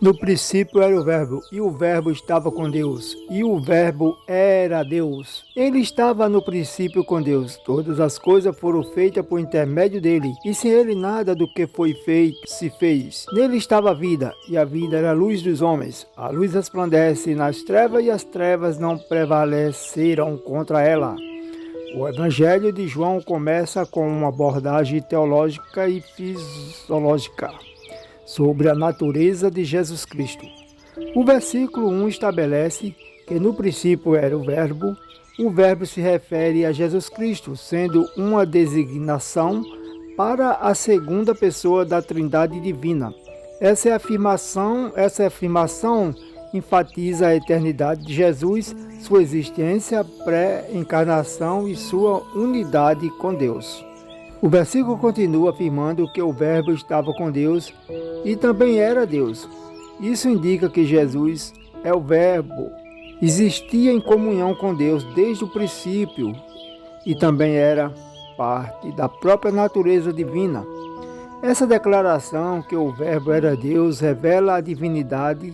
No princípio era o Verbo, e o Verbo estava com Deus, e o Verbo era Deus. Ele estava no princípio com Deus. Todas as coisas foram feitas por intermédio dele, e sem ele nada do que foi feito se fez. Nele estava a vida, e a vida era a luz dos homens. A luz resplandece nas trevas, e as trevas não prevaleceram contra ela. O Evangelho de João começa com uma abordagem teológica e fisiológica sobre a natureza de Jesus Cristo. O versículo 1 estabelece que no princípio era o Verbo se refere a Jesus Cristo, sendo uma designação para a segunda pessoa da Trindade Divina. Essa afirmação enfatiza a eternidade de Jesus, sua existência, pré-encarnação e sua unidade com Deus. O versículo continua afirmando que o Verbo estava com Deus e também era Deus. Isso indica que Jesus é o Verbo, existia em comunhão com Deus desde o princípio e também era parte da própria natureza divina. Essa declaração que o Verbo era Deus revela a divindade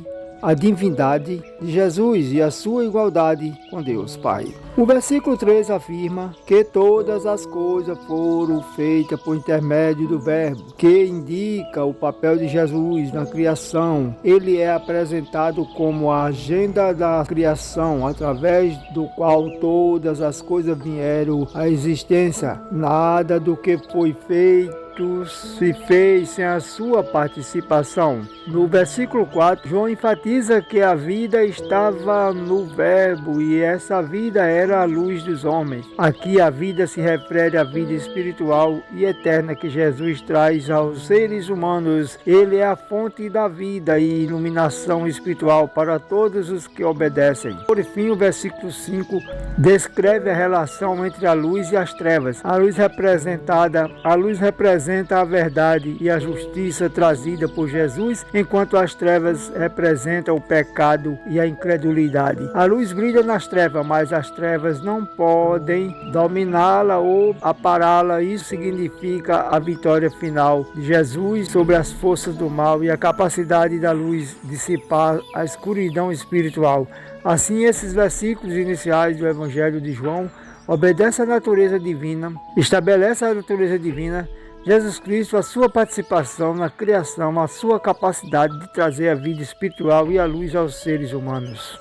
de Jesus e a sua igualdade com Deus Pai. O versículo 3 afirma que todas as coisas foram feitas por intermédio do Verbo, que indica o papel de Jesus na criação. Ele é apresentado como a agenda da criação, através do qual todas as coisas vieram à existência. Nada do que foi feito se fez sem a sua participação. No versículo 4, João enfatiza que a vida estava no Verbo e essa vida era a luz dos homens. Aqui a vida se refere à vida espiritual e eterna que Jesus traz aos seres humanos. Ele é a fonte da vida e iluminação espiritual para todos os que obedecem. Por fim, o versículo 5 descreve a relação entre a luz e as trevas. A luz representa a verdade e a justiça trazida por Jesus, enquanto as trevas representam o pecado e a incredulidade. A luz brilha nas trevas, mas as trevas não podem dominá-la ou apará-la. Isso significa a vitória final de Jesus sobre as forças do mal e a capacidade da luz dissipar a escuridão espiritual. Assim, esses versículos iniciais do Evangelho de João obedecem à natureza divina, estabelece a natureza divina, Jesus Cristo, a sua participação na criação, a sua capacidade de trazer a vida espiritual e a luz aos seres humanos.